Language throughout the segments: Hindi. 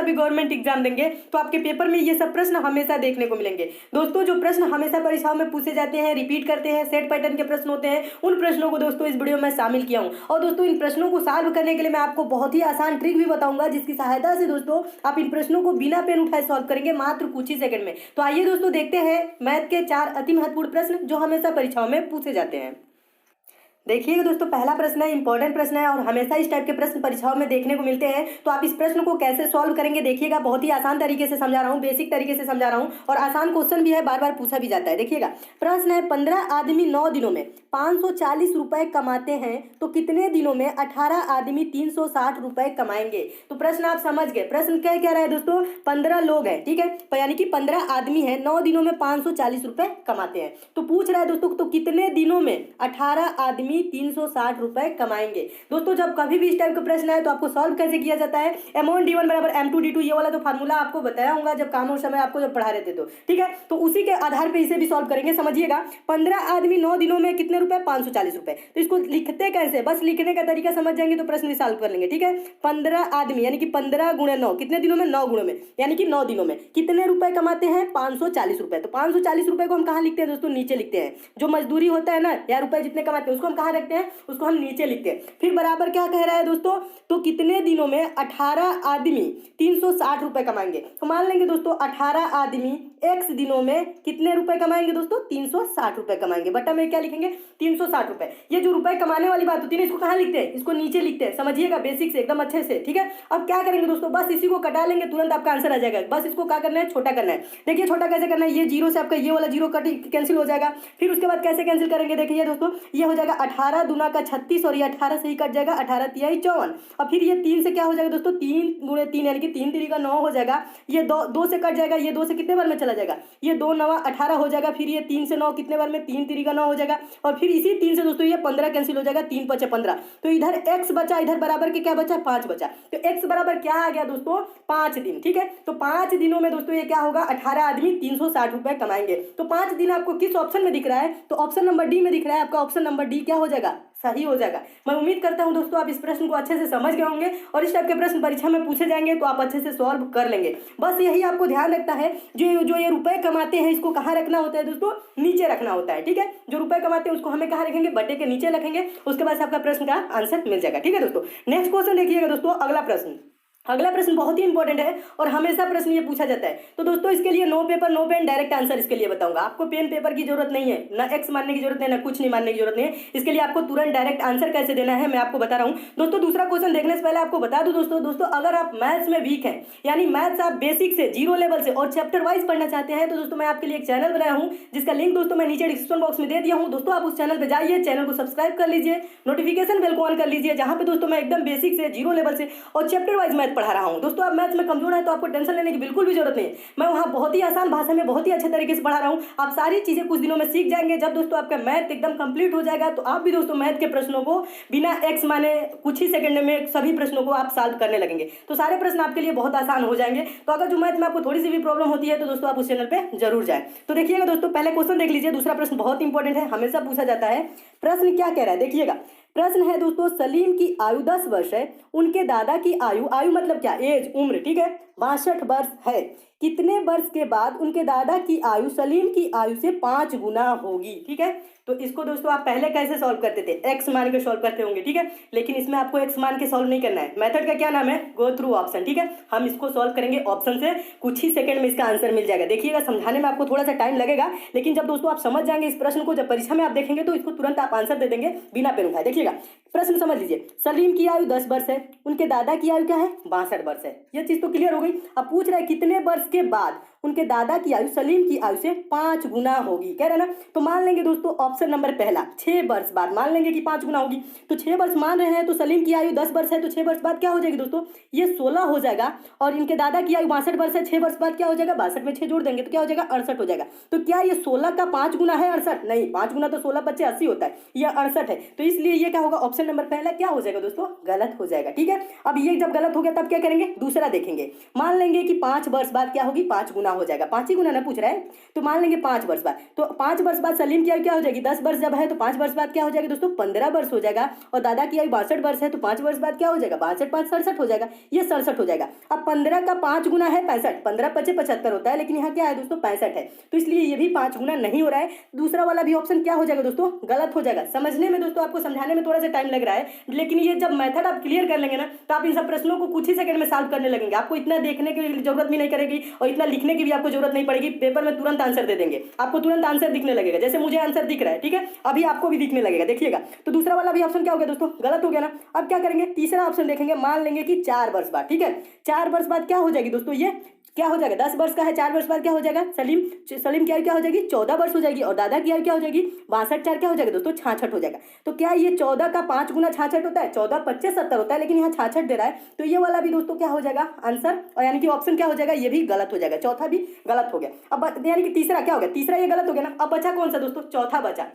अभी गवर्नमेंट एग्जाम देंगे तो आपके पेपर में ये सब प्रश्न हमेशा देखने को मिलेंगे। दोस्तों जो प्रश्न हमेशा परीक्षाओं में पूछे जाते हैं, रिपीट करते हैं, सेट पैटर्न के प्रश्न होते हैं, उन प्रश्नों को दोस्तों इस वीडियो में शामिल किया हूं। और दोस्तों इन प्रश्नों को सॉल्व करने के लिए मैं आपको बहुत ही आसान ट्रिक भी बताऊंगा, जिसकी सहायता से दोस्तों आप इन प्रश्नों को बिना पेन उठाए सॉल्व करेंगे मात्र कुछ ही सेकंड में। तो आइए दोस्तों देखते हैं मैथ के 4 अति महत्वपूर्ण प्रश्न जो हमेशा परीक्षाओं में पूछे जाते हैं। देखिएगा दोस्तों, पहला प्रश्न है, इंपॉर्टेंट प्रश्न है और हमेशा इस टाइप के प्रश्न परीक्षाओं में देखने को मिलते हैं। तो आप इस प्रश्न को कैसे सॉल्व करेंगे देखिएगा, बहुत ही आसान तरीके से समझा रहा हूँ, बेसिक तरीके से समझा रहा हूँ और आसान क्वेश्चन भी है, बार बार पूछा भी जाता है। देखिएगा प्रश्न है, 15 आदमी 9 दिनों में 540 रुपए कमाते हैं तो कितने दिनों में 18 आदमी 360 रुपए कमाएंगे। तो प्रश्न आप समझ गए, प्रश्न क्या कह रहा है दोस्तों, 15 लोग हैं, ठीक है, यानी कि 15 आदमी है, 9 दिनों में 540 रुपए कमाते हैं। तो पूछ रहा है दोस्तों तो कितने दिनों में 18 आदमी 360 रुपए कमाएंगे। दोस्तों जब कभी भी इस टाइप का प्रश्न आए तो आपको सॉल्व कैसे किया जाता है, M1 D1 बराबर M2 D2, ये वाला तो फार्मूला आपको बताया होगा जब काम उस समय आपको जब पढ़ा रहे थे तो, ठीक है। तो उसी के आधार पे इसे भी सॉल्व करेंगे। समझिएगा 15 आदमी 9 दिनों में कितने रुपए, 540 रुपए। तो इसको लिखते कैसे, बस लिखने का तरीका समझ जाएंगे तो प्रश्न भी सॉल्व कर लेंगे, ठीक है। 15 आदमी यानी कि 15 गुणे 9 कितने दिनों में, 9 गुणों में, यानी कि 9 दिनों में कितने रुपए कमाते हैं, 540 रुपए। तो 540 रुपए को हम कहाँ लिखते हैं दोस्तों, नीचे लिखते हैं। जो मजदूरी होता है ना या रुपए जितने कमाते हैं उसको हम कहाँ रखते हैं, उसको हम नीचे लिखते हैं। फिर बराबर क्या कह रहा है दोस्तों, तो कितने दिनों में 18 आदमी 360 रुपए कमाएंगे। तो मान लेंगे दोस्तों 18 आदमी x दिनों में कितने रुपए कमाएंगे दोस्तों, 360 रुपए कमाएंगे। बटा में क्या लिखेंगे, 360 रुपए। ये जो रुपए कमाने वाली बात होती है इसको कहाँ लिखते हैं, इसको नीचे लिखते हैं। समझिएगा बेसिक से एकदम अच्छे से, ठीक है। अब क्या करेंगे दोस्तों, बस इसी को कटा लेंगे, तुरंत आपका आंसर आ जाएगा। बस इसको क्या करना है, छोटा करना है। देखिए छोटा कैसे करना है, ये जीरो से आपका ये वाला जीरो कट कैंसिल हो जाएगा। फिर उसके बाद कैसे कैंसिल करेंगे, देखिए दोस्तों ये हो जाएगा 18 दूना का 36 और ये 18 से ही कट जाएगा, 18 तिहाई 54। और फिर ये 3 से क्या हो जाएगा दोस्तों, 3 गुणे 3 यानी कि 3 3 का 9 हो जाएगा। ये 2 से कट जाएगा, ये 2 से कितने बार में चला जाएगा, ये 2 9 18 हो जाएगा। फिर ये 3 से 9 कितने बार में, 3 3 का 9 हो जाएगा। और फिर इसी 3 से दोस्तों ये 15 कैंसिल हो जाएगा, 3 5 15। तो इधर x बचा, इधर बराबर के क्या बचा, 5 बचा। तो x बराबर क्या आ गया दोस्तों, 5 दिन, ठीक है। तो 5 दिनों में दोस्तों ये क्या होगा, 18 आदमी 360 रुपए कमाएंगे। तो 5 दिन आपको किस ऑप्शन में दिख रहा है, तो ऑप्शन नंबर डी में दिख रहा है। आपका ऑप्शन नंबर डी क्या हो जाएगा, सही हो जाएगा। मैं उम्मीद करता हूं दोस्तों आप इस प्रश्न को अच्छे से समझ गए होंगे और इस टाइप के प्रश्न परीक्षा में पूछे जाएंगे तो आप अच्छे से सॉल्व कर लेंगे। बस यही आपको ध्यान रखना है, जो ये रुपए कमाते हैं इसको कहाँ रखना होता है दोस्तों, नीचे रखना होता है, ठीक है। जो रुपए कमाते हैं उसको हमें कहाँ रखेंगे, बटे के नीचे रखेंगे। उसके बाद आपका प्रश्न का आंसर मिल जाएगा, ठीक है दोस्तों। नेक्स्ट क्वेश्चन देखिएगा दोस्तों, अगला प्रश्न बहुत ही इंपॉर्टेंट है और हमेशा प्रश्न ये पूछा जाता है। तो दोस्तों इसके लिए no paper no pen, direct answer इसके लिए बताऊंगा। आपको पेन पेपर की जरूरत नहीं है, ना एक्स मानने की जरूरत है, ना कुछ नहीं मानने की जरूरत नहीं है। इसके लिए आपको तुरंत डायरेक्ट आंसर कैसे देना है मैं आपको बता रहा हूं दोस्तों। दूसरा क्वेश्चन देखने से पहले आपको बता दूं दोस्तों अगर आप मैथ्स में वीक हैं, यानी मैथ्स आप बेसिक से जीरो लेवल से और चैप्टर वाइज पढ़ना चाहते हैं, तो दोस्तों मैं आपके लिए एक चैनल बनाया हूं जिसका लिंक दोस्तों मैं नीचे डिस्क्रिप्शन बॉक्स में दे दिया हूं। दोस्तों आप उस चैनल पर जाइए, चैनल को सब्सक्राइब कर लीजिए, नोटिफिकेशन बेल को ऑन कर लीजिए, जहां पे दोस्तों मैं एकदम बेसिक से जीरो लेवल से और चैप्टर वाइज मैथ पढ़ा रहा हूं। दोस्तों मैथ्स में कमजोर है तो आपको टेंशन लेने की बिल्कुल भी जरूरत नहीं है। मैं वहां बहुत ही आसान भाषा में बहुत ही अच्छे तरीके से पढ़ा रहा हूं। आप सारी चीजें कुछ दिनों में सीख जाएंगे। जब दोस्तों आपका मैथ एकदम कंप्लीट हो जाएगा तो आप भी दोस्तों मैथ के प्रश्नों को बिना एक्स माने कुछ ही सेकंड में सभी प्रश्नों को आप सॉल्व करने लगेंगे। तो सारे प्रश्न आपके लिए बहुत आसान हो जाएंगे। तो अगर जो मैथ में आपको थोड़ी सी भी प्रॉब्लम होती है तो दोस्तों आप उस चैनल पर जरूर जाए। तो देखिएगा दोस्तों पहले क्वेश्चन देख लीजिए। दूसरा प्रश्न बहुत इंपॉर्टेंट है, हमेशा पूछा जाता है। प्रश्न क्या कह रहा है देखिएगा, प्रश्न है दोस्तों सलीम की आयु 10 वर्ष है, उनके दादा की आयु मतलब क्या, एज, उम्र, ठीक है, 62 वर्ष है। कितने वर्ष के बाद उनके दादा की आयु सलीम की आयु से 5 गुना होगी, ठीक है। तो इसको दोस्तों आप पहले कैसे सॉल्व करते थे, एक्स मान के सॉल्व करते होंगे, ठीक है। लेकिन इसमें आपको एक्स मान के सॉल्व नहीं करना है। मेथड का क्या नाम है, गो थ्रू ऑप्शन, ठीक है। हम इसको सॉल्व करेंगे ऑप्शन से, कुछ ही सेकंड में इसका आंसर मिल जाएगा। देखिएगा समझाने में आपको थोड़ा सा टाइम लगेगा, लेकिन जब दोस्तों आप समझ जाएंगे इस प्रश्न को, जब परीक्षा में आप देखेंगे तो इसको तुरंत आप आंसर दे देंगे बिना पेन उठाए। देखिएगा प्रश्न समझ लीजिए, सलीम की आयु 10 वर्ष है, उनके दादा की आयु क्या है, 62 वर्ष है। ये चीज तो क्लियर हो गई। अब पूछ रहा है कितने वर्ष के बाद उनके दादा की आयु सलीम की आयु से 5 गुना होगी, कह रहे ना। तो मान लेंगे दोस्तों ऑप्शन नंबर पहला, 6 वर्ष बाद मान लेंगे कि 5 गुना होगी। तो 6 वर्ष मान रहे हैं तो सलीम की आयु 10 वर्ष है, तो 6 वर्ष बाद क्या हो जाएगी दोस्तों, ये 16 हो जाएगा। और इनके दादा की आयु 62 वर्ष है, 6 वर्ष बाद क्या हो जाएगा, 62 में 6 जोड़ देंगे तो क्या हो जाएगा, 68 हो जाएगा। तो क्या ये 16 का 5 गुना है 68? नहीं, 5 गुना तो 16 बच्चे 80 होता है, यह 68 है। तो इसलिए ये क्या होगा, ऑप्शन ऑप्शन नंबर पहला क्या हो जाएगा दोस्तों, गलत हो जाएगा। ठीक है, अब ये जब गलत हो गया तब क्या करेंगे, दूसरा देखेंगे। मान लेंगे कि 5 वर्ष बाद क्या होगी, 5 गुना हो जाएगा। 5 ही गुना ना पूछ रहा है, तो मान लेंगे 5 वर्ष बाद। तो 5 वर्ष बाद सलीम की आयु क्या हो जाएगी, 10 वर्ष जब है तो 5 वर्ष बाद क्या हो जाएगा दोस्तों, 15 वर्ष हो जाएगा। और दादा की आयु 62 वर्ष है तो 5 वर्ष बाद क्या हो जाएगा, 62 5 67 हो जाएगा, ये 67 हो जाएगा। अब 15 का 5 गुना है 65, 15 5 75 होता है, लेकिन यहाँ क्या है दोस्तों 65 है, तो इसलिए ये भी 5 गुना नहीं हो रहा है। दूसरा वाला भी ऑप्शन क्या हो जाएगा दोस्तों, गलत हो जाएगा। समझने में दोस्तों, आपको समझाने में थोड़ा सा टाइम लग रहा है, लेकिन ये जब मेथड आप क्लियर कर लेंगे ना, तो आप इन सब प्रश्नों को कुछ ही सेकंड में सॉल्व करने लगेंगे। आपको इतना देखने की जरूरत भी नहीं करेगी और इतना लिखने की भी आपको जरूरत नहीं पड़ेगी। पेपर में तुरंत आंसर दे देंगे, आपको तुरंत आंसर दिखने लगेगा। जैसे मुझे आंसर दिख रहा है, ठीक है, अभी आपको भी दिखने लगेगा, देखिएगा। तो दूसरा वाला भी ऑप्शन क्या हो गया दोस्तों, गलत हो गया ना। अब क्या करेंगे, तीसरा ऑप्शन देखेंगे। मान लेंगे कि 4 वर्ष बाद, ठीक है, 4 वर्ष बाद क्या हो जाएगी दोस्तों, ये क्या हो जाएगा, 10 वर्ष का है, 4 वर्ष बाद क्या हो जाएगा, सलीम की आयु क्या हो जाएगी, 14 वर्ष हो जाएगी। और दादा की आयु क्या हो जाएगी, 62 4 क्या हो जाएगा दोस्तों, 66 हो जाएगा। तो क्या ये 14 का 5 गुना 66 होता है, 14 25 70 होता है, लेकिन यहाँ 66 दे रहा है, तो ये वाला भी दोस्तों क्या हो जाएगा आंसर, और यानी कि ऑप्शन क्या हो जाएगा, ये भी गलत हो जाएगा। चौथा भी गलत हो गया। अब यानी कि तीसरा क्या हो गया, तीसरा ये गलत हो गया ना। अब बचा कौन सा दोस्तों, चौथा बचा।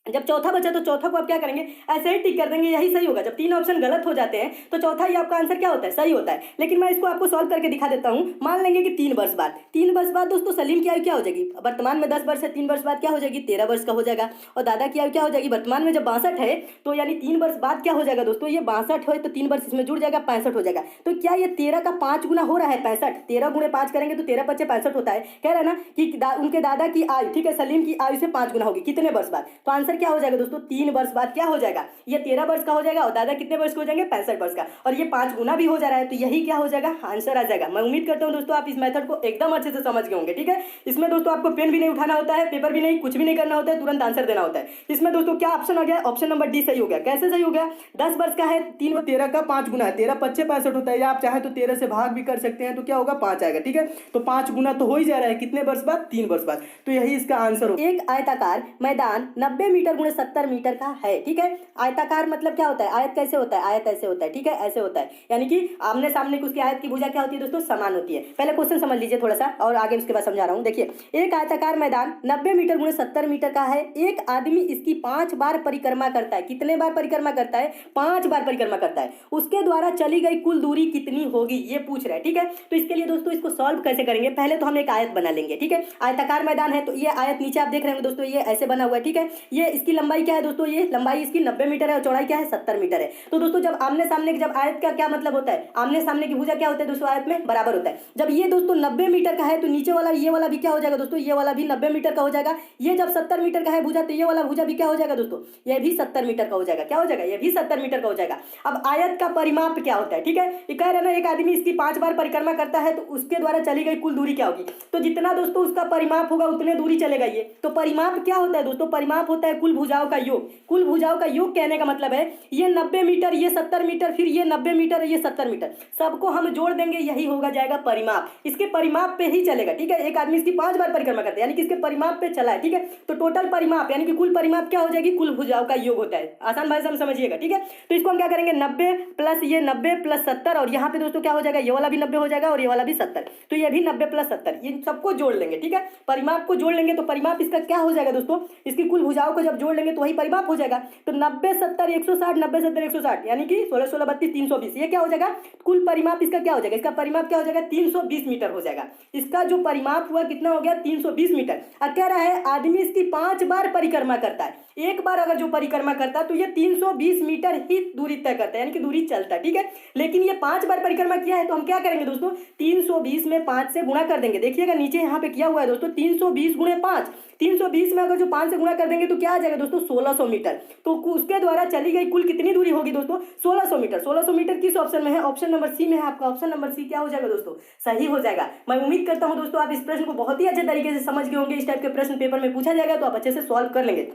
जब चौथा बचा तो चौथा को आप क्या करेंगे, ऐसे ही टिक कर देंगे, यही सही होगा। जब 3 ऑप्शन गलत हो जाते हैं तो चौथा ही आपका आंसर क्या होता है, सही होता है। लेकिन मैं इसको आपको सॉल्व करके दिखा देता हूं। मान लेंगे कि 3 वर्ष बाद, 3 वर्ष बाद दोस्तों सलीम की आयु क्या हो जाएगी, वर्तमान में 10 वर्ष है, 3 वर्ष बाद क्या हो जाएगी, 13 वर्ष का हो जाएगा। और दादा की आयु क्या हो जाएगी, वर्तमान में जब 62 है, तो यानी 3 वर्ष बाद क्या हो जाएगा दोस्तों, ये 62 है तो 3 वर्ष इसमें जुड़ जाएगा, 65 हो जाएगा। तो क्या ये 13 का 5 गुना हो रहा है 65, 13 गुणे 5 करेंगे तो 13 5 65 होता है। कह रहा है ना कि उनके दादा की आयु, ठीक है, सलीम की आयु से 5 गुना होगी, कितने वर्ष बाद। तो आंसर क्या हो जाएगा दोस्तों, 3 वर्ष बाद क्या हो जाएगा, ये 13 वर्ष का हो जाएगा। और दादा कितने वर्ष के हो जाएंगे, 65 वर्ष का। और ये 5 गुना भी हो जा रहा है, तो यही क्या हो जाएगा, आंसर आ जाएगा। मैं उम्मीद करता हूं दोस्तों आप इस मेथड को एकदम अच्छे से समझ गए होंगे। ठीक है, इसमें दोस्तों आपको पेन भी नहीं उठाना होता है, पेपर भी नहीं, कुछ भी नहीं करना होता है, तुरंत आंसर देना होता है। इसमें दोस्तों क्या ऑप्शन आ गया, ऑप्शन नंबर डी सही हो गया। कैसे सही हो गया, 10 वर्ष का है, 3 13 का 5 गुना है, 13 25 65 होता है, या आप चाहे तो 13 से भाग भी कर सकते हैं, तो क्या होगा 5 आएगा। ठीक है, तो 5 गुना तो हो ही जा रहा है, कितने वर्ष बाद, 3 वर्ष बाद। तो यही इसका आंसर होगा। एक आयताकार मैदान 90 मीटर गुणे 70 मीटर का है। ठीक है, आयताकार मतलब क्या होता है, आयत कैसे होता है, आयत ऐसे होता है, ठीक है, ऐसे होता है, यानी कि आमने सामने की उसकी आयत की भुजा क्या होती है दोस्तों, समान होती है। पहले क्वेश्चन समझ लीजिए थोड़ा सा, और आगे उसके बाद समझा रहा हूं। देखिए, एक आयताकार मैदान 90 मीटर गुणे 70 मीटर का है। एक आदमी इसकी 5 बार परिक्रमा करता है। कितने बार परिक्रमा करता है, 5 बार परिक्रमा करता है। उसके द्वारा चली गई कुल दूरी कितनी होगी, ये पूछ रहा है। ठीक है, तो इसके लिए दोस्तों इसको सॉल्व कैसे करेंगे, पहले तो हम एक आयत बना लेंगे। ठीक है, आयताकार मैदान है, तो ये आयत नीचे आप देख रहे हैं दोस्तों, ये ऐसे बना हुआ है। ठीक है, ये इसकी लंबाई क्या है दोस्तों, ये लंबाई इसकी 90 मीटर है और चौड़ाई क्या है 70 मीटर है। तो दोस्तों जब आमने सामने की, जब आयत का क्या मतलब होता है, आमने सामने की भुजा क्या होता है दोस्तों, आयत में बराबर होता है। जब ये दोस्तों 90 मीटर का है तो नीचे वाला ये वाला भी क्या हो जाएगा दोस्तों, ये वाला भी 90 मीटर का हो जाएगा। ये जब 70 मीटर का है भुजा, तो ये वाला भुजा भी क्या हो जाएगा दोस्तों, ये भी 70 मीटर का हो जाएगा। क्या हो जाएगा, ये भी 70 मीटर का हो जाएगा। अब आयत का परिमाप क्या होता है, ठीक है, ये कह रहे ना एक आदमी इसकी 5 बार परिक्रमा करता है, तो उसके द्वारा चली गई कुल दूरी क्या होगी। तो जितना दोस्तों उसका परिमाप होगा उतने दूरी चलेगा ये। तो परिमाप क्या होता है दोस्तों, परिमाप होता है कुल भुजाओं का योग। कुल भुजाओं का योग कहने का मतलब है ये 90 मीटर, ये 70 मीटर, फिर ये 90 मीटर, ये 70 मीटर, सबको हम जोड़ देंगे, यही होगा जाएगा परिमाप। इसके परिमाप पे ही चलेगा। ठीक है, एक आदमी इसकी 5 बार परिक्रमा करता है, यानी कि इसके परिमाप पे चला है। ठीक है, तो टोटल परिमाप यानी कि कुल परिमाप क्या हो जाएगी, कुल भुजाओं का योग होता है। आसान भाषा में समझिएगा। ठीक है, तो इसको हम क्या करेंगे, 90 प्लस ये 90 प्लस 70, और यहाँ पे दोस्तों क्या हो जाएगा, ये वाला भी 90 हो जाएगा और ये वाला भी 70, तो ये भी 90 प्लस 70, ये सबको जोड़ लेंगे। ठीक है, परिमाप को जोड़ लेंगे तो परिमाप इसका क्या हो जाएगा दोस्तों, इसकी कुल भुजाओं को जब जोड़ लेंगे तो वही परिमाप हो जाएगा। तो 90 70 160, 90 70 160, यानी कि 16 16 32 320, ये क्या हो जाएगा, कुल परिमाप इसका क्या हो जाएगा, इसका परिमाप क्या हो जाएगा, 320 मीटर हो जाएगा। इसका जो परिमाप हुआ कितना हो गया, 320 मीटर। अब कह रहा है आदमी इसकी 5 बार परिक्रमा करता है। एक बार अगर जो परिक्रमा करता है तो ये 320 मीटर ही दूरी तय करता है, यानी कि दूरी चलता है। ठीक है, लेकिन ये 5 बार परिक्रमा किया है, तो हम क्या करेंगे दोस्तों, 320 में 5 से गुणा कर देंगे। देखिएगा नीचे यहाँ पे किया हुआ है दोस्तों, 320 गुणे 5, 320 में अगर जो 5 से गुणा कर देंगे तो क्या आ जाएगा दोस्तों, 1600 मीटर। तो उसके द्वारा चली गई कुल कितनी दूरी होगी दोस्तों, 1600 मीटर। 1600 मीटर किस ऑप्शन में है, ऑप्शन नंबर सी में है आपका। ऑप्शन नंबर सी क्या हो जाएगा दोस्तों, सही हो जाएगा। मैं उम्मीद करता हूं दोस्तों आप इस प्रश्न को बहुत ही अच्छे तरीके से समझ गए होंगे। इस टाइप के प्रश्न पेपर में पूछा जाएगा तो आप अच्छे से सॉल्व कर लेंगे।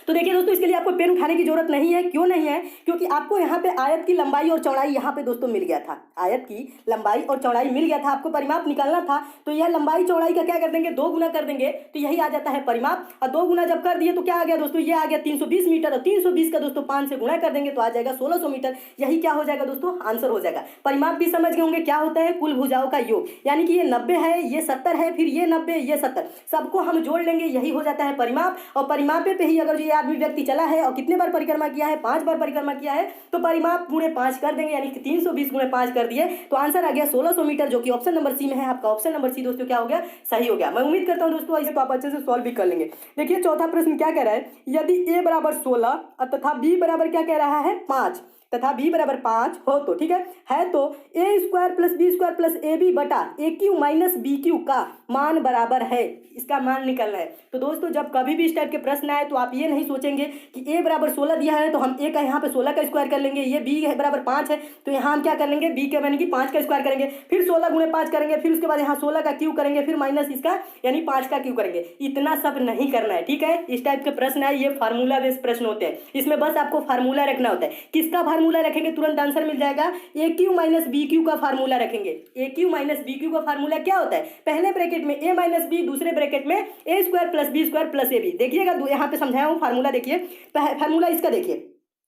तो देखिए दोस्तों, इसके लिए आपको पेन उठाने की जरूरत नहीं है। क्यों नहीं है, क्योंकि आपको यहाँ पे आयत की लंबाई और चौड़ाई यहाँ पे दोस्तों मिल गया था। आयत की लंबाई और चौड़ाई मिल गया था, आपको परिमाप निकालना था। तो यह लंबाई चौड़ाई का क्या कर देंगे, 2 गुना कर देंगे, तो यही आ जाता है परिमाप। और 2 गुना जब कर दिए तो क्या आ गया दोस्तों, ये आ गया 320 मीटर, और 320 का दोस्तों 5 से गुणा कर देंगे तो आ जाएगा 1600 मीटर। यही क्या हो जाएगा दोस्तों, आंसर हो जाएगा। परिमाप भी समझ गए होंगे क्या होता है, कुल भुजाओं का योग, यानी कि ये 90 है, ये 70 है, फिर ये 90, ये 70, सबको हम जोड़ लेंगे, यही हो जाता है परिमाप। और परिमापे पे ही अगर जो ये आदमी व्यक्ति चला है और कितने बार परिक्रमा किया है, 5 बार परिक्रमा किया है, तो परिमाप गुणे 5 कर देंगे, यानी कि 320 गुणे 5 कर दिए तो आंसर आ गया 1600 मीटर, जो कि ऑप्शन नंबर सी में है। आपका ऑप्शन नंबर सी दोस्तों क्या हो गया, सही हो गया। मैं उम्मीद करता हूं दोस्तों इसे तो आप अच्छे से सॉल्व भी कर लेंगे। देखिए चौथा प्रश्न क्या कह रहा है, यदि a बराबर 16 तथा b बराबर क्या कह रहा है 5 तथा b बराबर 5 हो तो ठीक है तो a square plus B square plus A B बटा A Q minus B Q का मान बराबर है, इसका मान निकलना है। तो दोस्तों जब कभी भी इस टाइप के प्रश्न आए तो आप ये नहीं सोचेंगे कि a बराबर 16 दिया है तो हम a का यहाँ पे 16 का स्क्वायर कर लेंगे, ये b बराबर 5 है तो यहाँ हम क्या कर लेंगे b के यानी कि 5 का स्क्वायर करेंगे, फिर 16 गुणे 5 करेंगे, फिर उसके बाद यहाँ 16 का क्यू करेंगे, फिर माइनस इसका यानी 5 का क्यू करेंगे। इतना सब नहीं करना है, ठीक है। इस टाइप के प्रश्न है ये फार्मूला बेस्ड प्रश्न होते हैं, इसमें बस आपको फार्मूला रखना होता है। किसका फार्मूला रखेंगे तुरंत आंसर मिल जाएगा, A Q minus B Q का फार्मूला रखेंगे। A Q minus B Q का फार्मूला क्या होता है, पहले ब्रैकेट में ए माइनस बी, दूसरे ब्रैकेट में A square plus B square plus A B. देखिएगा यहाँ पे समझाया हूँ फार्मूला, देखिए फार्मूला इसका देखिए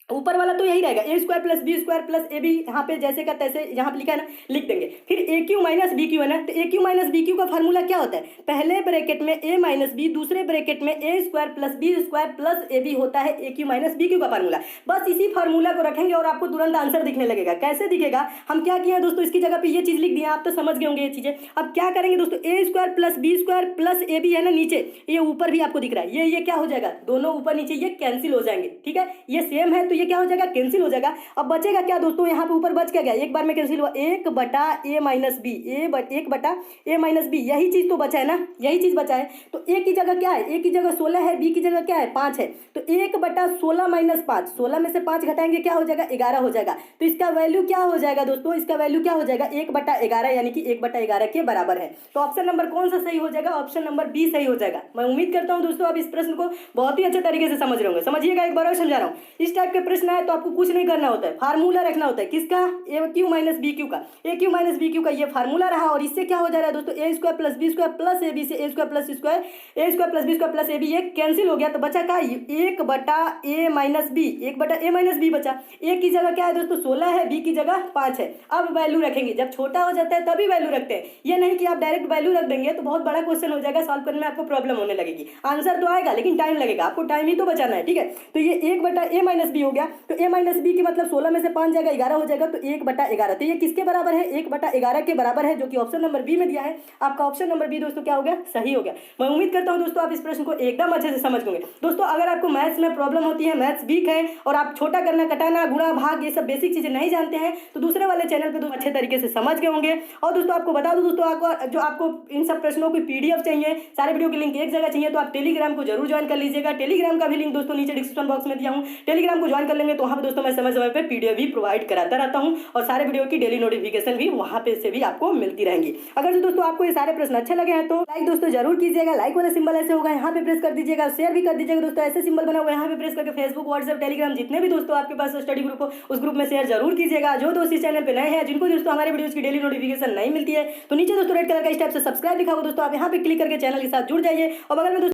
ऊपर वाला तो यही रहेगा, A square plus B square plus A B, यहाँ पे जैसे का तैसे यहाँ पे लिखा है ना लिख देंगे। फिर A Q minus B cube है ना, तो A Q minus B Q का फार्मूला क्या होता है, पहले ब्रैकेट में ए माइनस बी, दूसरे ब्रैकेट में A square plus B square plus A B होता है A Q minus B Q का फार्मूला। बस इसी फार्मूला को रखेंगे और आपको तुरंत आंसर दिखने लगेगा। कैसे दिखेगा, हम क्या किए हैं दोस्तों, इसकी जगह पे ये चीज़ लिख दी है, आप तो समझ गए होंगे ये चीज़ें। अब क्या करेंगे दोस्तों, A square plus B square plus A B है ना नीचे, ये ऊपर भी आपको दिख रहा है, ये क्या हो जाएगा, दोनों ऊपर नीचे ये कैंसिल हो जाएंगे, ठीक है। ये सेम है तो ये क्या हो जाएगा, कैंसिल हो जाएगा। अब बचेगा क्या दोस्तों, यहाँ पे ऊपर बच क्या गया, एक बार में कैंसिल हुआ, 1 बटा ए माइनस बी, 1 बटा ए माइनस बी, यही चीज तो बचा है ना, यही चीज बचा है। तो ए की जगह क्या है, ए की जगह 16 है, बी की जगह क्या है 5 है, तो 1 बटा 16 माइनस 5, 16 में से 5 घटाएंगे क्या हो जाएगा 11 हो जाएगा। तो इसका वैल्यू क्या हो जाएगा दोस्तों, इसका वैल्यू क्या हो जाएगा 1 बटा 11, यानी कि 1 बटा 11 के बराबर है। तो ऑप्शन नंबर कौन सा सही हो जाएगा, ऑप्शन नंबर बी सही हो जाएगा। मैं उम्मीद करता हूं दोस्तों आप इस प्रश्न को बहुत ही अच्छे तरीके से समझ रहे होंगे। समझिएगा, एक बार और समझा रहा हूँ। इस टाइप के प्रश्न आए तो आपको कुछ नहीं करना होता है, फार्मूला रखना होता है। किसका, ए क्यू माइनस बी क्यू का, ए क्यू माइनस बी क्यू का ये फार्मूला रहा और इससे क्या हो जा रहा है दोस्तों, A square plus B square plus A B से A square plus square, A square plus B square plus A B, ये कैंसिल हो गया तो बचा क्या 1 बटा ए माइनस बी, 1 बटा ए माइनस बी बचा। ए की जगह क्या है दोस्तों 16 है, बी की जगह 5 है। अब वैल्यू रखेंगे, जब छोटा हो जाता है तभी वैल्यू रखते हैं, ये नहीं कि आप डायरेक्ट वैल्यू रख देंगे तो बहुत बड़ा क्वेश्चन हो जाएगा, सॉल्व करने में आपको प्रॉब्लम होने लगेगी। आंसर तो आएगा लेकिन टाइम लगेगा, आपको टाइम ही तो बचाना है, ठीक है। तो ये 1 बटा ए माइनस बी हो गया, तो ए माइनस बी की मतलब 16 में से 5 जाएगा 11 हो जाएगा, तो 1 बटा 11, तो ये किसके बराबर है 1 बटा 11 के बराबर है, जो कि ऑप्शन नंबर बी में दिया है। आपका ऑप्शन नंबर बी दोस्तों क्या हो गया, सही हो गया। मैं उम्मीद करता हूं दोस्तों आप इस प्रश्न को एकदम अच्छे से समझ गए। दोस्तों अगर आपको मैथ्स में प्रॉब्लम होती है, मैथ्स वीक है और आप छोटा करना, कटाना, गुणा, भाग ये सब बेसिक चीजें नहीं जानते हैं तो दूसरे वाले चैनल पे दोस्तों अच्छे तरीके से समझ गए होंगे। और दोस्तों आपको बता दूं दोस्तों, आपको इन सब प्रश्नों की पीडीएफ चाहिए, सारे वीडियो की लिंक एक जगह चाहिए तो आप टेलीग्राम को जरूर ज्वाइन कर लीजिएगा। टेलीग्राम का भी लिंक दोस्तों नीचे डिस्क्रिप्शन बॉक्स में दिया हूँ, टेलीग्राम को ज्वाइन कर लेंगे तो वहाँ पे दोस्तों मैं समय समय पे पीडीएफ भी प्रोवाइड कराता रहता हूँ और सारे वीडियो की डेली नोटिफिकेशन भी वहाँ पे से भी आपको मिलती रहेंगी। अगर दोस्तों आपको ये सारे प्रश्न अच्छे लगे हैं तो लाइक दोस्तों जरूर कीजिएगा, लाइक वाला सिंबल ऐसे होगा यहाँ पे प्रेस कर दीजिएगा, शेयर भी कर दीजिएगा दोस्तों, ऐसे सिंबल बना हुआ यहाँ पे प्रेस करके फेसबुक, व्हाट्सएप, टेलीग्राम जितने भी दोस्तों आपके पास स्टडी ग्रुप हो उस ग्रुप में शेयर जरूर कीजिएगा। जो दोस्त इस चैनल पे नए हैं, जिनको दोस्तों हमारे वीडियोस की डेली नोटिफिकेशन नहीं मिलती है, तो नीचे दोस्तों रेड कलर का इस टाइप से सब्सक्राइब लिखा होगा दोस्तों, आप यहाँ पे क्लिक करके चैनल के साथ जुड़ जाइए। और बगल में